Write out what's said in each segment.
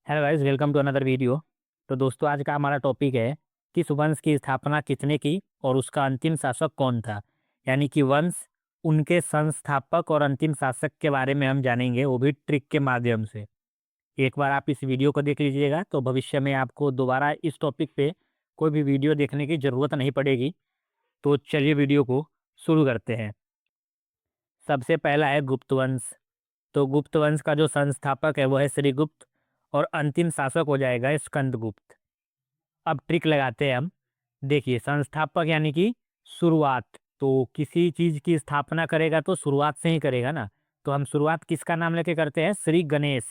Hello guys, welcome to another video. तो दोस्तों, आज का हमारा टॉपिक है किस वंश की स्थापना किसने की और उसका अंतिम शासक कौन था। यानी कि वंश, उनके संस्थापक और अंतिम शासक के बारे में हम जानेंगे, वो भी ट्रिक के माध्यम से। एक बार आप इस वीडियो को देख लीजिएगा तो भविष्य में आपको दोबारा इस टॉपिक पे कोई भी वीडियो देखने की ज़रूरत नहीं पड़ेगी। तो चलिए वीडियो को शुरू करते हैं। सबसे पहला है गुप्त वंश। तो गुप्त वंश का जो संस्थापक है वो है श्रीगुप्त और अंतिम शासक हो जाएगा स्कंदगुप्त। अब ट्रिक लगाते हैं हम। देखिए, संस्थापक यानी कि शुरुआत। तो किसी चीज की स्थापना करेगा तो शुरुआत से ही करेगा ना। तो हम शुरुआत किसका नाम लेके करते हैं? श्री गणेश।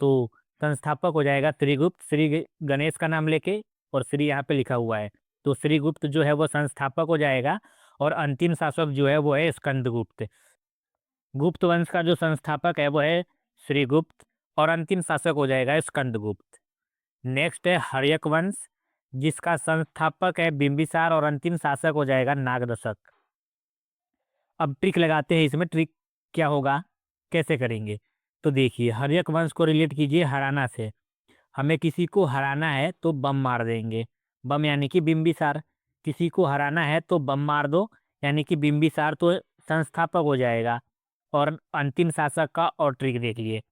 तो संस्थापक हो जाएगा त्रिगुप्त, गणेश का नाम लेके, और श्री यहाँ पे लिखा हुआ है। तो श्रीगुप्त जो है वो संस्थापक हो जाएगा और अंतिम शासक जो है वो है स्कंदगुप्त। गुप्त वंश का जो संस्थापक है वो है श्रीगुप्त और अंतिम शासक हो जाएगा स्कंदगुप्त। नेक्स्ट है हर्यक वंश, जिसका संस्थापक है बिंबिसार और अंतिम शासक हो जाएगा नागदशक। अब ट्रिक लगाते हैं इसमें। ट्रिक क्या होगा, कैसे करेंगे? तो देखिए, हर्यक वंश को रिलेट कीजिए हराना से। हमें किसी को हराना है तो बम मार देंगे। बम यानी कि बिंबिसार। किसी को हराना है तो बम मार दो, यानी कि बिंबिसार तो संस्थापक हो जाएगा। और अंतिम शासक का और ट्रिक देखिए,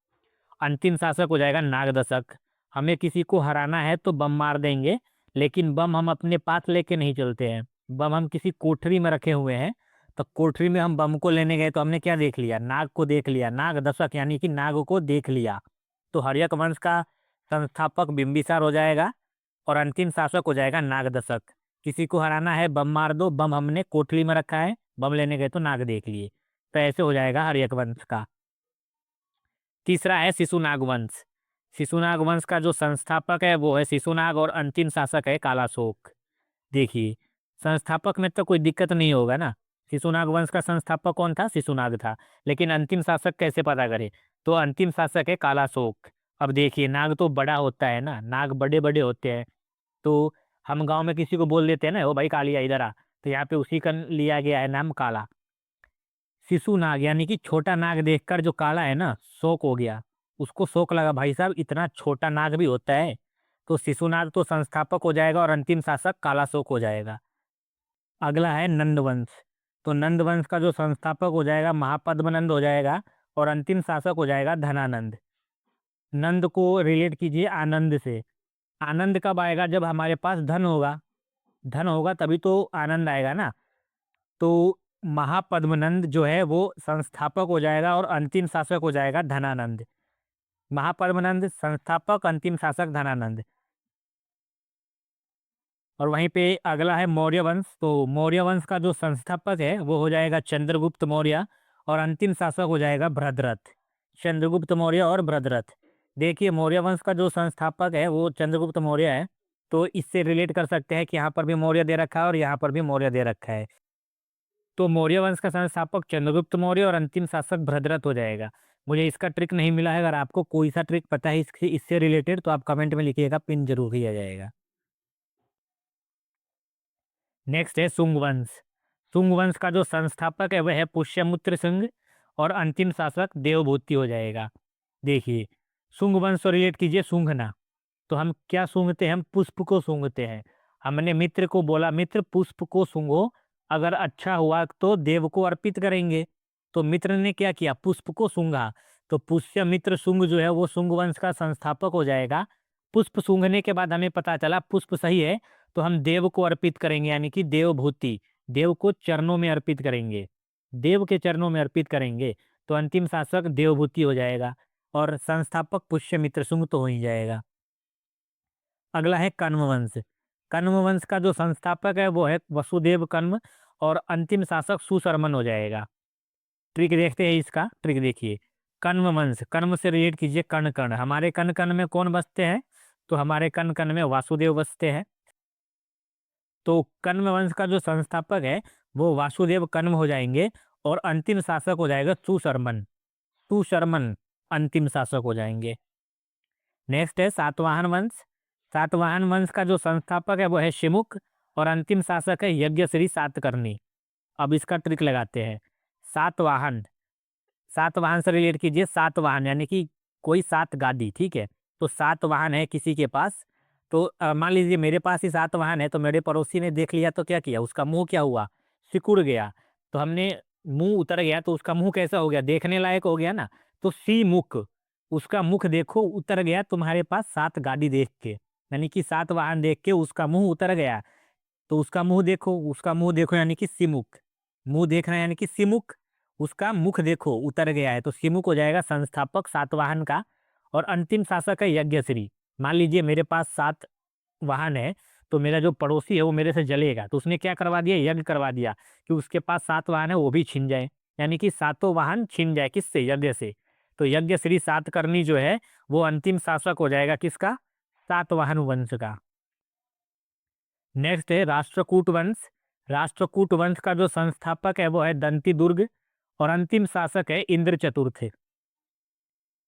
अंतिम शासक हो जाएगा नागदशक। हमें किसी को हराना है तो बम मार देंगे, लेकिन बम हम अपने पास लेके नहीं चलते हैं। बम हम किसी कोठरी में रखे हुए हैं। तो कोठरी में हम बम को लेने गए तो हमने क्या देख लिया? नाग को देख लिया। नागदशक यानी कि नाग को देख लिया। तो हर्यक वंश का संस्थापक बिंबिसार हो जाएगा और अंतिम शासक हो जाएगा नागदशक। किसी को हराना है, बम मार दो। बम हमने कोठरी में रखा है, बम लेने गए तो नाग देख लिए। तो ऐसे हो जाएगा हर्यक वंश का। तीसरा है शिशुनाग वंश। शिशुनाग वंश का जो संस्थापक है वो है शिशुनाग और अंतिम शासक है कालाशोक। देखिए, संस्थापक में तो कोई दिक्कत नहीं होगा ना। शिशुनाग वंश का संस्थापक कौन था? शिशुनाग था। लेकिन अंतिम शासक कैसे पता करें? तो अंतिम शासक है कालाशोक। अब देखिए, नाग तो बड़ा होता है ना, नाग बड़े बड़े होते हैं। तो हम गांव में किसी को बोल देते हैं ना, ओ भाई कालिया इधर आ। तो यहाँ पे उसी का लिया गया है नाम काला। शिशु नाग यानी कि छोटा नाग देखकर जो काला है ना, शौक हो गया। उसको शौक लगा, भाई साहब इतना छोटा नाग भी होता है। तो शिशु नाग तो संस्थापक हो जाएगा और अंतिम शासक काला शोक हो जाएगा। अगला है नंदवंश। तो नंदवंश का जो संस्थापक हो जाएगा महापद्मनंद हो जाएगा और अंतिम शासक हो जाएगा धनानंद। नंद को रिलेट कीजिए आनंद से। आनंद कब आएगा? जब हमारे पास धन होगा। धन होगा तभी तो आनंद आएगा ना। तो महापद्मनंद जो है वो संस्थापक हो जाएगा और अंतिम शासक हो जाएगा धनानंद। महापद्मनंद संस्थापक, अंतिम शासक धनानंद। और वहीं पे अगला है मौर्य वंश। तो मौर्य वंश का जो संस्थापक है वो हो जाएगा चंद्रगुप्त मौर्य और अंतिम शासक हो जाएगा भद्रथ। चंद्रगुप्त मौर्य और भद्रथ। देखिए, मौर्य वंश का जो संस्थापक है वो चंद्रगुप्त मौर्य है। तो इससे रिलेट कर सकते हैं कि यहाँ पर भी मौर्य दे रखा है और यहाँ पर भी मौर्य दे रखा है। तो मौर्य वंश का संस्थापक चंद्रगुप्त मौर्य और अंतिम शासक भद्रथ हो जाएगा। मुझे इसका ट्रिक नहीं मिला है। अगर आपको कोई सा ट्रिक पता है इससे रिलेटेड तो आप कमेंट में लिखिएगा, पिन जरूर किया जाएगा। नेक्स्ट है शुंग वंश। शुंग वंश का जो संस्थापक है वह है पुष्यमुत्र शुंग और अंतिम शासक देवभूति हो जाएगा। देखिए, शुंग वंश से रिलेट कीजिए सूंघना। तो हम क्या सूंघते हैं? हम पुष्प को सूंघते हैं। हमने मित्र को बोला, मित्र पुष्प को सूंघो, अगर अच्छा हुआ तो देव को अर्पित करेंगे। तो मित्र ने क्या किया? पुष्प को सूंघा। तो पुष्य मित्र शुंग जो है वो शुंग वंश का संस्थापक हो जाएगा। पुष्प सूंघने के बाद हमें पता चला पुष्प सही है, तो हम देव को अर्पित करेंगे, यानी कि देवभूति। देव को चरणों में अर्पित करेंगे। देव के चरणों में अर्पित करेंगे। तो अंतिम शासक देवभूति हो जाएगा और संस्थापक पुष्यमित्र शुंग तो हो ही जाएगा। अगला है कण्व वंश। कण्व वंश का जो संस्थापक है वो है वसुदेव कण्व और अंतिम शासक सुशर्मन हो जाएगा। ट्रिक देखते हैं इसका। ट्रिक देखिए, कण्व वंश, कण्व से रिलेट कीजिए कर्ण कर्ण। हमारे कर्ण कर्ण में कौन बसते हैं? तो हमारे कर्ण कर्ण में वासुदेव बसते हैं। तो कण्व वंश का जो संस्थापक है वो वासुदेव कण्व हो जाएंगे और अंतिम शासक हो जाएगा सुशर्मन। सुशर्मन अंतिम शासक हो जाएंगे। नेक्स्ट है सातवाहन वंश। सातवाहन वंश का जो संस्थापक है वो है शिमुख और अंतिम शासक है यज्ञश्री सातकर्णी। अब इसका ट्रिक लगाते हैं। सातवाहन, सातवाहन से रिलेट कीजिए। सातवाहन यानी कि कोई सात गादी, ठीक है। तो सातवाहन है किसी के पास, तो मान लीजिए मेरे पास ही सातवाहन है, तो मेरे पड़ोसी ने देख लिया तो क्या किया, उसका मुंह क्या हुआ, सिकुड़ गया। तो हमने मुंह उतर गया तो उसका मुंह कैसा हो गया, देखने लायक हो गया ना। तो सी मुख, उसका मुख देखो उतर गया तुम्हारे पास सात गाड़ी देख के, यानी कि सात वाहन देख के उसका मुंह उतर गया। तो उसका मुंह देखो, उसका मुंह देखो यानी कि सिमुख, मुंह देखना यानी कि सिमुख, उसका मुख देखो उतर गया है, तो सिमुख हो जाएगा संस्थापक सातवाहन का। और अंतिम शासक है यज्ञश्री। मान लीजिए मेरे पास सात वाहन है, तो मेरा जो पड़ोसी है वो मेरे से जलेगा, तो उसने क्या करवा दिया, यज्ञ करवा दिया कि उसके पास सात वाहन है वो भी छिन जाए, यानी कि सातों वाहन छिन जाए, किससे, यज्ञ से। तो यज्ञ श्री सातकर्णी जो है वो अंतिम शासक हो जाएगा किसका, सातवाहन वंश का। नेक्स्ट है राष्ट्रकूट वंश। राष्ट्रकूट वंश का जो संस्थापक है वो है दंती दुर्ग, और अंतिम शासक है इंद्र चतुर्थ।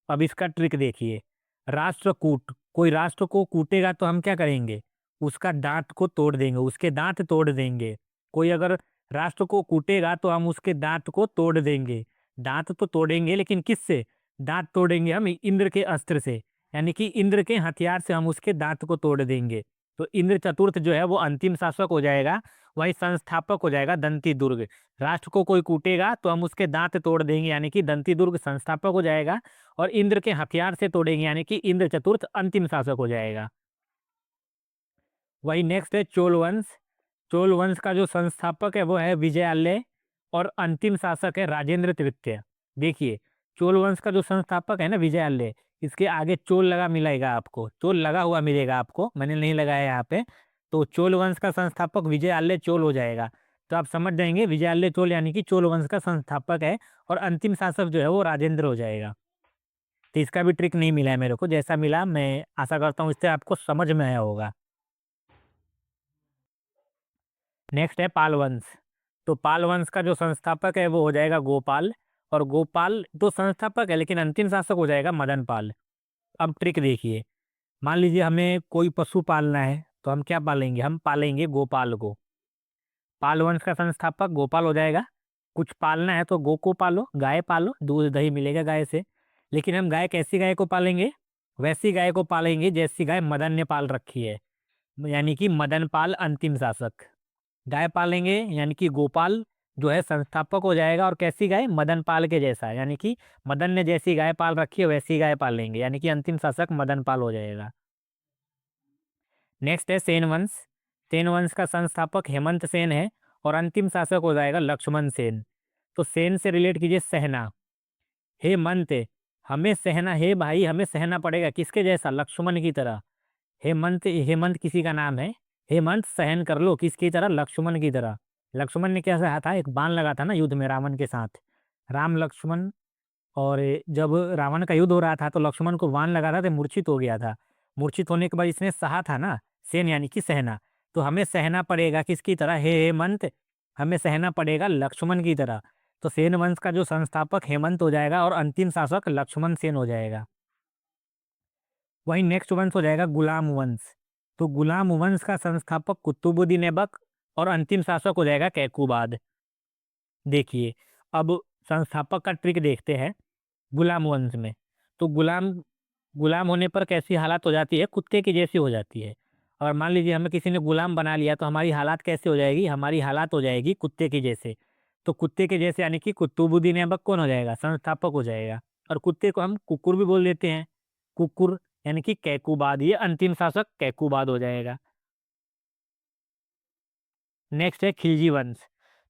अब इसका ट्रिक देखिए, राष्ट्रकूट, कोई राष्ट्र को कूटेगा तो हम क्या करेंगे, उसका दांत को तोड़ देंगे, उसके दांत तोड़ देंगे। कोई अगर राष्ट्र को कूटेगा तो हम उसके दांत को तोड़ देंगे। दांत तो तोड़ेंगे लेकिन किससे, दांत तोड़ेंगे हम इंद्र के अस्त्र से, यानी कि इंद्र के हथियार से हम उसके दांत को तोड़ देंगे। तो इंद्र चतुर्थ जो है वो अंतिम शासक हो जाएगा, वही संस्थापक हो जाएगा दंती दुर्ग। राष्ट्र को कोई कूटेगा तो हम उसके दांत तोड़ देंगे, यानी कि दंती दुर्ग संस्थापक हो जाएगा। और इंद्र के हथियार से तोड़ेंगे, यानी कि इंद्र चतुर्थ अंतिम शासक हो जाएगा। वही नेक्स्ट है चोल वंश। चोल वंश का जो संस्थापक है वो है विजयालय, और अंतिम शासक है राजेंद्र तृतीय। देखिए, चोल वंश का जो संस्थापक है ना विजयालय, इसके आगे चोल लगा मिलेगा आपको, चोल लगा हुआ मिलेगा आपको, मैंने नहीं लगाया यहाँ पे। तो चोल वंश का संस्थापक विजयालय चोल हो जाएगा। तो आप समझ जाएंगे विजयालय चोल यानी कि चोल वंश का संस्थापक है, और अंतिम शासक जो है वो राजेंद्र हो जाएगा। तो इसका भी ट्रिक नहीं मिला है मेरे को, जैसा मिला मैं आशा करता हूँ इससे आपको समझ में आया होगा। नेक्स्ट है पाल वंश। तो पाल वंश का जो संस्थापक है वो हो जाएगा गोपाल, और गोपाल तो संस्थापक है लेकिन अंतिम शासक हो जाएगा मदन पाल। अब ट्रिक देखिए, मान लीजिए हमें कोई पशु पालना है तो हम क्या पालेंगे, हम पालेंगे गोपाल को। पाल वंश का संस्थापक गोपाल हो जाएगा। कुछ पालना है तो गो को पालो, गाय पालो, दूध दही मिलेगा गाय से। लेकिन हम गाय कैसी गाय को पालेंगे, वैसी गाय को पालेंगे जैसी गाय मदन ने पाल रखी है, यानी कि मदन पाल अंतिम शासक। गाय पालेंगे यानी कि गोपाल जो है संस्थापक हो जाएगा, और कैसी गाय, मदन पाल के जैसा, यानी कि मदन ने जैसी गाय पाल रखी है वैसी गाय पालेंगे, यानी कि अंतिम शासक मदन पाल हो जाएगा। नेक्स्ट है सेन वंश। सेन वंश का संस्थापक हेमंत सेन है, और अंतिम शासक हो जाएगा लक्ष्मण सेन। तो सेन से रिलेट कीजिए सहना, हेमंत, हमें सहना है भाई, हमें सहना पड़ेगा किसके जैसा, लक्ष्मण की तरह। हेमंत, हेमंत किसी का नाम है, हेमंत सहन कर लो किसकी तरह, लक्ष्मण की तरह। लक्ष्मण ने क्या सहा था, एक बाण लगा था ना युद्ध में रावण के साथ, राम लक्ष्मण। और जब रावण का युद्ध हो रहा था तो लक्ष्मण को बाण लगा था तो मूर्छित हो गया था। मूर्छित होने के बाद इसने सहा था ना, सेन यानी कि सहना। तो हमें सहना पड़ेगा किसकी तरह, हे हेमंत, हमें सहना पड़ेगा लक्ष्मण की तरह। तो सेन वंश का जो संस्थापक हेमंत हो जाएगा, और अंतिम शासक लक्ष्मण सेन हो जाएगा। वहीं नेक्स्ट वंश हो जाएगा गुलाम वंश। तो गुलाम वंश का संस्थापक कुतुबुद्दीन ऐबक, और अंतिम शासक हो जाएगा कैकुबाद। देखिए, अब संस्थापक का ट्रिक देखते हैं गुलाम वंश में। तो गुलाम, गुलाम होने पर कैसी हालत हो जाती है, कुत्ते की जैसी हो जाती है। और मान लीजिए हमें किसी ने गुलाम बना लिया तो हमारी हालात कैसे हो जाएगी, हमारी हालात हो जाएगी कुत्ते की जैसे। तो कुत्ते के जैसे यानी कि कुतुबुद्दीन ऐबक कौन हो जाएगा, संस्थापक हो जाएगा। और कुत्ते को हम कुकुर भी बोल देते हैं, कुकुर, यानी कि कैकुबाद, ये अंतिम शासक कैकुबाद हो जाएगा। नेक्स्ट है खिलजी वंश।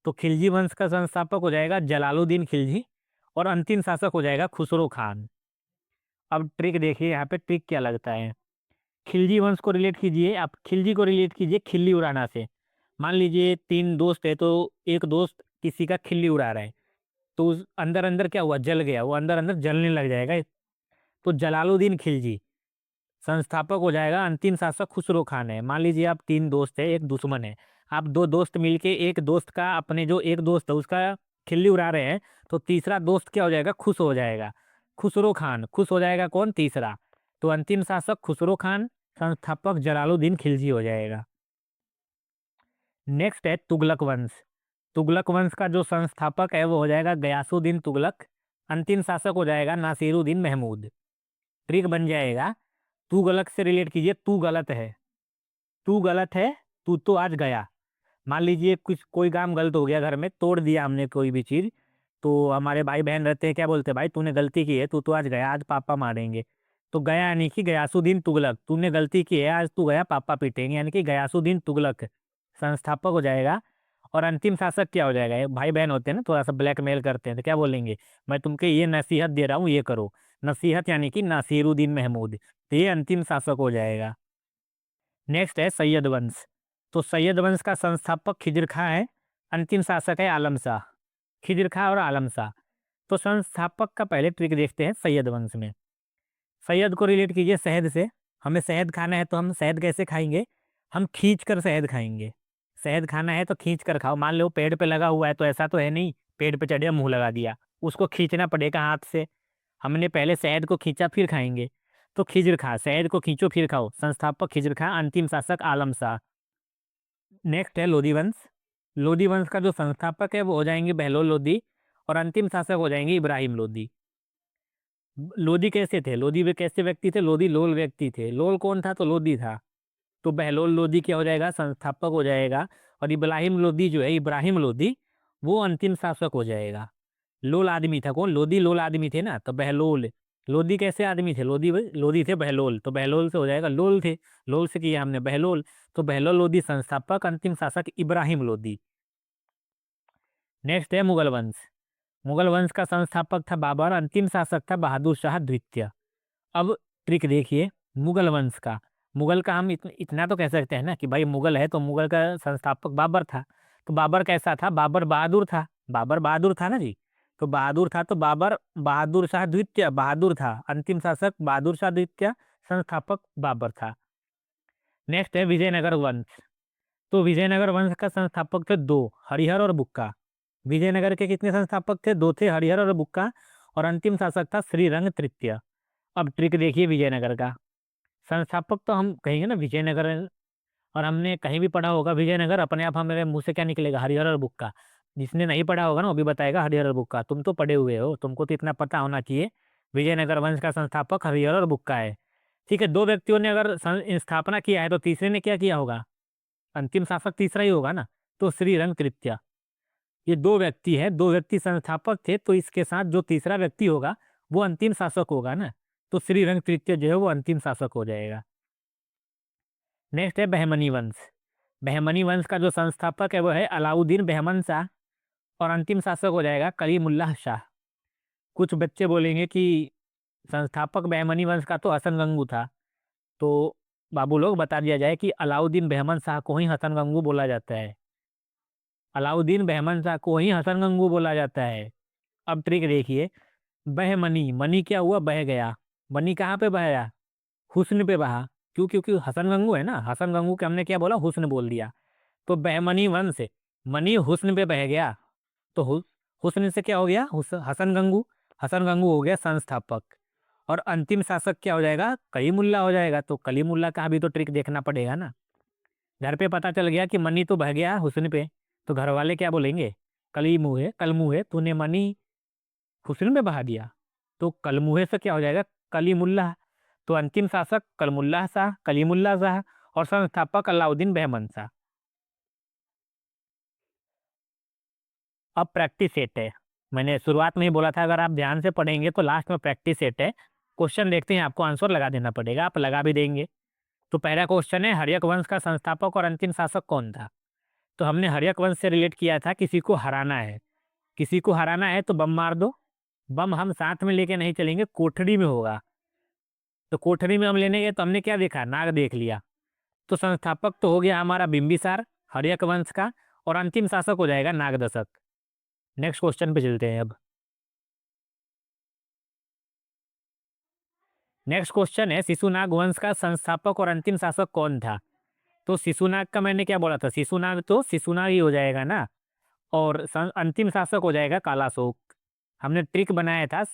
तो खिलजी वंश का संस्थापक हो जाएगा जलालुद्दीन खिलजी, और अंतिम शासक हो जाएगा खुसरो खान। अब ट्रिक देखिए, यहाँ पे ट्रिक क्या लगता है। खिलजी वंश को रिलेट कीजिए, आप खिलजी को रिलेट कीजिए खिल्ली उड़ाना से। मान लीजिए तीन दोस्त है, तो एक दोस्त किसी का खिल्ली उड़ा रहा है, तो उस अंदर अंदर क्या हुआ, जल गया, वो अंदर अंदर जलने लग जाएगा। तो जलालुद्दीन खिलजी संस्थापक हो जाएगा, अंतिम शासक खुसरो खान है। मान लीजिए आप तीन दोस्त है, एक दुश्मन है, आप दो दोस्त मिलके एक दोस्त का, अपने जो एक दोस्त है उसका खिल्ली उड़ा रहे हैं, तो तीसरा दोस्त क्या हो जाएगा, खुश हो जाएगा, खुसरो खान खुश हो जाएगा, कौन, तीसरा। तो अंतिम शासक खुसरो खान, संस्थापक जलालुद्दीन खिलजी हो जाएगा। नेक्स्ट है तुगलक वंश। तुगलक वंश का जो संस्थापक है वो हो जाएगा गयासुद्दीन तुगलक, अंतिम शासक हो जाएगा नासिरुद्दीन महमूद। ट्रिक बन जाएगा, तू गलत से रिलेट कीजिए, तू गलत है, तू गलत है, तू तो आज गया। मान लीजिए कुछ कोई काम गलत हो गया, घर में तोड़ दिया हमने कोई भी चीज, तो हमारे भाई बहन रहते हैं, क्या बोलते हैं, भाई तूने गलती की है, तू तो आज गया, आज पापा मारेंगे। तो गया यानी कि गयासुद्दीन तुगलक, तूने गलती की है, आज तू गया, पापा पीटेंगे, यानी कि गयासुद्दीन तुगलक संस्थापक हो जाएगा। और अंतिम शासक क्या हो जाएगा, ये भाई बहन होते हैं ना, थोड़ा सा ब्लैकमेल करते हैं, तो क्या बोलेंगे, मैं तुमको ये नसीहत दे रहा हूँ, ये करो। नसीहत यानी कि नासिरुद्दीन महमूद, तो ये अंतिम शासक हो जाएगा। नेक्स्ट है सैयद वंश। तो सैयद वंश का संस्थापक खिज्र खां है, अंतिम शासक है आलम शाह। खिज्र खां और आलम शाह। तो संस्थापक का पहले ट्रिक देखते हैं सैयद वंश में। सैयद को रिलेट कीजिए शहद से। हमें शहद खाना है तो हम शहद कैसे खाएंगे, हम खींच कर शहद खाएंगे। शहद खाना है तो खींच कर खाओ। मान लो पेड़ पे लगा हुआ है, तो ऐसा तो है नहीं पेड़ पे चढ़े मुंह लगा दिया, उसको खींचना पड़ेगा हाथ से। हमने पहले शहद को खींचा फिर खाएंगे। तो खिज्र खां, शहद को खींचो फिर खाओ, संस्थापक खिज्र खां, अंतिम शासक आलम शाह। नेक्स्ट है लोधी वंश। लोधी वंश का जो संस्थापक है वो हो जाएंगे बहलोल लोधी, और अंतिम शासक हो जाएंगे इब्राहिम लोधी। लोधी कैसे थे, लोधी वे कैसे व्यक्ति थे, लोधी लोल व्यक्ति थे। लोल कौन था, तो लोधी था। तो बहलोल लोधी क्या हो जाएगा, संस्थापक हो जाएगा। और इब्राहिम लोधी जो है, इब्राहिम लोधी, वो अंतिम शासक हो जाएगा। लोल आदमी था कौन, लोधी लोल आदमी थे ना, तो बहलोल। लोधी कैसे आदमी थे, लोधी लोधी थे बहलोल, तो बहलोल से हो जाएगा लोल थे। लोल से किया हमने बहलोल। तो बहलोल लोधी संस्थापक, अंतिम शासक इब्राहिम लोधी। नेक्स्ट है मुगल वंश। मुगल वंश का संस्थापक था बाबर, अंतिम शासक था बहादुर शाह द्वितीय। अब ट्रिक देखिए मुगल वंश का। मुगल का हम इतना तो कह सकते हैं ना कि भाई मुगल है तो मुगल का संस्थापक बाबर था। तो बाबर कैसा था, बाबर बहादुर था। बाबर बहादुर था ना जी। तो बहादुर था, तो बाबर बहादुर शाह द्वितीय बहादुर था, अंतिम शासक बहादुर शाह द्वितीय, संस्थापक बाबर था। नेक्स्ट है विजयनगर वंश। तो विजयनगर वंश का संस्थापक थे दो, हरिहर और बुक्का। विजयनगर के कितने संस्थापक थे, दो थे, हरिहर और बुक्का। और अंतिम शासक था श्रीरंग तृतीय। अब ट्रिक देखिए विजयनगर का। संस्थापक तो हम कहेंगे ना विजयनगर, और हमने कहीं भी पढ़ा होगा विजयनगर, अपने आप हमारे मुंह से क्या निकलेगा, हरिहर और बुक्का। जिसने नहीं पढ़ा होगा ना वो भी बताएगा हरिहर और बुक्का। तुम तो पढ़े हुए हो, तुमको तो इतना पता होना चाहिए। विजयनगर वंश का संस्थापक हरिहर और बुक्का है। ठीक है, दो व्यक्तियों ने अगर स्थापना किया है तो तीसरे ने क्या किया होगा, अंतिम शासक तीसरा ही होगा ना। तो श्रीरंग तृतीय। ये दो व्यक्ति है, दो व्यक्ति संस्थापक थे, तो इसके साथ जो तीसरा व्यक्ति होगा वो अंतिम शासक होगा ना। तो श्रीरंग तृतीय जो है वो अंतिम शासक हो जाएगा। नेक्स्ट है बहमनी वंश। बहमनी वंश का जो संस्थापक है वो है अलाउद्दीन बहमन शाह, और अंतिम शासक हो जाएगा कलीमुल्लाह शाह। कुछ बच्चे बोलेंगे कि संस्थापक बहमनी वंश का तो हसन गंगू था। तो बाबू लोग बता दिया जाए कि अलाउद्दीन बहमन शाह को ही हसन गंगू बोला जाता है। अलाउद्दीन बहमन शाह को ही हसन गंगू बोला जाता है। अब ट्रिक देखिए, बह मनी, मनी क्या हुआ, बह गया। मनी कहाँ पे बहाया, हुस्न पे बहा। क्यों, क्योंकि हसन गंगू है ना, हसन गंगू के हमने क्या बोला, हुस्न बोल दिया। तो बहमनी वंश, मनी हुस्न पे बह गया। तो हुस्न से क्या हो गया, हसन गंगू। हसन गंगू हो गया संस्थापक। और अंतिम शासक क्या हो जाएगा, कलीमुल्ला हो जाएगा। तो कलीमुल्ला का भी तो ट्रिक देखना पड़ेगा ना। घर पे पता चल गया कि मनी तो बह गया हुस्न पे, तो घर वाले क्या बोलेंगे, कली मुँह कल मुँह तूने मनी हुस्न में बहा दिया। तो कलमुहे से क्या हो जाएगा, कलीमुल्लाह। तो अंतिम शासक कलमुल्लाह शाह, कलीमुल्लाह शाह। और संस्थापक अलाउद्दीन बहमन शाह। अब प्रैक्टिस सेट है। मैंने शुरुआत में ही बोला था अगर आप ध्यान से पढ़ेंगे तो लास्ट में प्रैक्टिस सेट है। क्वेश्चन देखते हैं, आपको आंसर लगा देना पड़ेगा, आप लगा भी देंगे। तो पहला क्वेश्चन है, हर्यक वंश का संस्थापक और अंतिम शासक कौन था। तो हमने हर्यक वंश से रिलेट किया था, किसी को हराना है। किसी को हराना है तो बम मार दो। बम हम साथ में लेके नहीं चलेंगे, कोठरी में होगा। तो कोठरी में हम लेने गए तो हमने क्या देखा, नाग देख लिया। तो संस्थापक तो हो गया हमारा बिंबिसार, हर्यक वंश का। और अंतिम शासक हो जाएगा नागदशक। नेक्स्ट क्वेश्चन पे चलते हैं अब। नेक्स्ट क्वेश्चन है, शिशुनाग वंश का संस्थापक और अंतिम शासक कौन था। तो शिशुनाग का मैंने क्या बोला था, शिशुनाग तो शिशुनाग ही हो जाएगा ना। और अंतिम शासक हो जाएगा कालाशोक। हमने ट्रिक बनाया था,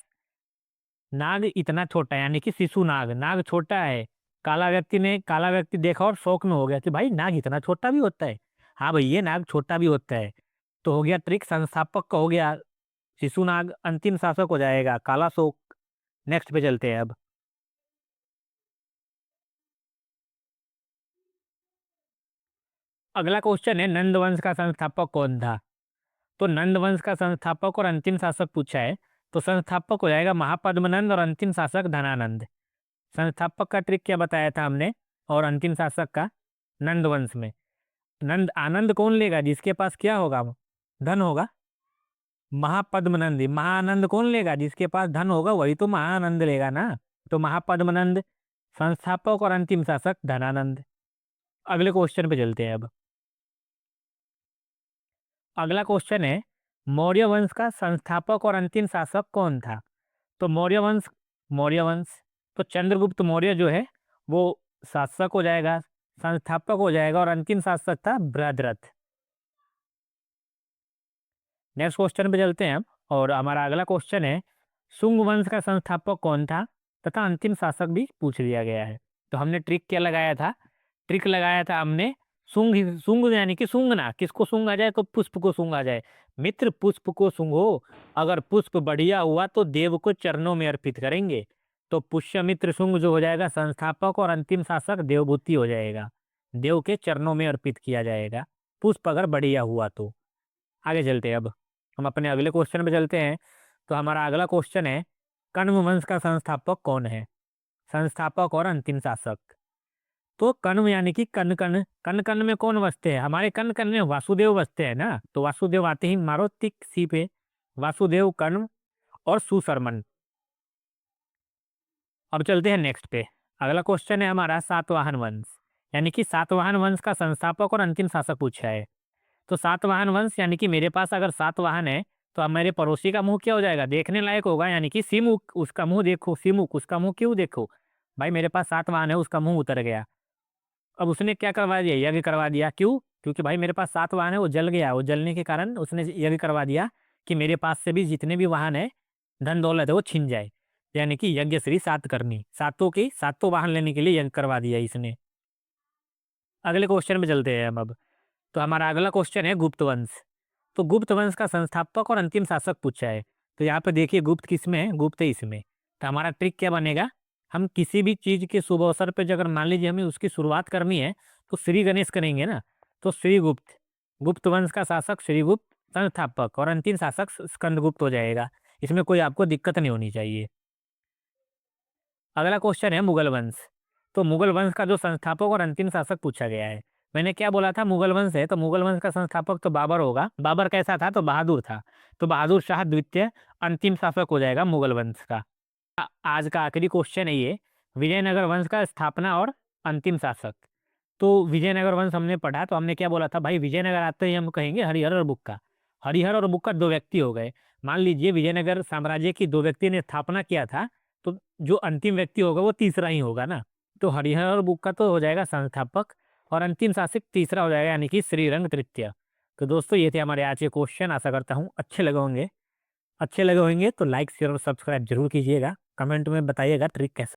नाग इतना छोटा है यानी कि शिशु नाग, नाग छोटा है। काला व्यक्ति देखा और शौक में हो गया कि भाई नाग इतना छोटा भी होता है। हाँ भाई ये नाग छोटा भी होता है। तो हो गया ट्रिक, संस्थापक का हो गया शिशु नाग, अंतिम शासक हो जाएगा काला शोक। नेक्स्ट पे चलते हैं अब। अगला क्वेश्चन है नंद वंश का संस्थापक कौन था। तो नंद वंश का संस्थापक और अंतिम शासक पूछा है। तो संस्थापक हो जाएगा महापद्मनंद और अंतिम शासक धनानंद। संस्थापक का ट्रिक क्या बताया था हमने, और अंतिम शासक का नंद वंश में नंद आनंद कौन लेगा, जिसके पास क्या होगा, धन होगा, महापद्मनंद। महाआनंद कौन लेगा, जिसके पास धन होगा वही तो महाआनंद लेगा ना। तो महापद्मनंद संस्थापक और अंतिम शासक धनानंद। अगले क्वेश्चन पे चलते हैं अब। अगला क्वेश्चन है मौर्य वंश का संस्थापक और अंतिम शासक कौन था। तो मौर्य वंश तो चंद्रगुप्त मौर्य जो है वो शासक हो जाएगा, संस्थापक हो जाएगा, और अंतिम शासक था बृहद्रथ। नेक्स्ट क्वेश्चन पे चलते हैं हम, और हमारा अगला क्वेश्चन है शुंग वंश का संस्थापक कौन था तथा अंतिम शासक भी पूछ लिया गया है। तो हमने ट्रिक क्या लगाया था, ट्रिक लगाया था हमने शुंग यानी कि सूंघना, किसको सूंघ आ जाए तो पुष्प को सूंघ आ जाए। मित्र पुष्प को सूंघो, अगर पुष्प बढ़िया हुआ तो देव को चरणों में अर्पित करेंगे। तो पुष्यमित्र शुंग जो हो जाएगा संस्थापक, और अंतिम शासक देवभूति हो जाएगा, देव के चरणों में अर्पित किया जाएगा पुष्प अगर बढ़िया हुआ तो। आगे चलते हैं अब, हम अपने अगले क्वेश्चन पे चलते हैं। तो हमारा अगला क्वेश्चन है कण्व वंश का संस्थापक कौन है, संस्थापक और अंतिम शासक। तो कण्व यानी कि कण कण, कण कण में कौन बसते हैं, हमारे कण कण में वासुदेव बसते हैं ना। तो वासुदेव आते ही मारो टिक सी पे, वासुदेव, कण्व और सुशर्मन। अब चलते हैं नेक्स्ट पे। अगला क्वेश्चन है हमारा सातवाहन वंश, यानी कि सातवाहन वंश का संस्थापक और अंतिम शासक पूछा है। तो सातवाहन वंश यानी कि मेरे पास अगर सातवाहन है तो अब मेरे पड़ोसी का मुंह क्या हो जाएगा, देखने लायक होगा, यानी कि सिमुख, उसका मुंह देखो, सिमुख उसका मुंह क्यों देखो, भाई मेरे पास सातवाहन है, उसका मुंह उतर गया। अब उसने क्या करवा दिया, यज्ञ करवा दिया। क्यों, क्योंकि भाई मेरे पास सात वाहन है, वो जल गया, वो जलने के कारण उसने यज्ञ करवा दिया कि मेरे पास से भी जितने भी वाहन है, धन दौलत है, वो छिन जाए। यानी कि यज्ञ श्री सात करनी, सातों की सातों वाहन लेने के लिए यज्ञ करवा दिया इसने। अगले क्वेश्चन में चलते हैं हम अब। तो हमारा अगला क्वेश्चन है गुप्त वंश। तो गुप्त वंश का संस्थापक और अंतिम शासक पूछा है। तो यहाँ पे देखिए गुप्त किसमें है, गुप्त इसमें। तो हमारा ट्रिक क्या बनेगा, हम किसी भी चीज के शुभ अवसर पे अगर मान लीजिए हमें उसकी शुरुआत करनी है तो श्री गणेश करेंगे ना। तो श्री गुप्त, गुप्त वंश का शासक श्री गुप्त संस्थापक, और अंतिम शासक स्कंदगुप्त हो जाएगा। इसमें कोई आपको दिक्कत नहीं होनी चाहिए। अगला क्वेश्चन है मुगल वंश। तो मुगल वंश का जो संस्थापक और अंतिम शासक पूछा गया है। मैंने क्या बोला था, मुगल वंश है, तो मुगल वंश का संस्थापक तो बाबर होगा। बाबर कैसा था, तो बहादुर था। तो बहादुर शाह द्वितीय अंतिम शासक हो जाएगा मुगल वंश का। आज का आखिरी क्वेश्चन है ये, विजयनगर वंश का स्थापना और अंतिम शासक। तो विजयनगर वंश हमने पढ़ा, तो हमने क्या बोला था भाई, विजयनगर आते ही हम कहेंगे हरिहर और बुक्का। हरिहर और बुक्का दो व्यक्ति हो गए। मान लीजिए विजयनगर साम्राज्य की दो व्यक्ति ने स्थापना किया था, तो जो अंतिम व्यक्ति होगा वो तीसरा ही होगा ना। तो हरिहर और बुक्का तो हो जाएगा संस्थापक, और अंतिम शासक तीसरा हो जाएगा, यानी कि श्रीरंग तृतीय। तो दोस्तों ये थे हमारे आज के क्वेश्चन, आशा करता हूँ अच्छे लगे होंगे तो लाइक शेयर और सब्सक्राइब जरूर कीजिएगा। कमेंट में बताइएगा ट्रिक कैसे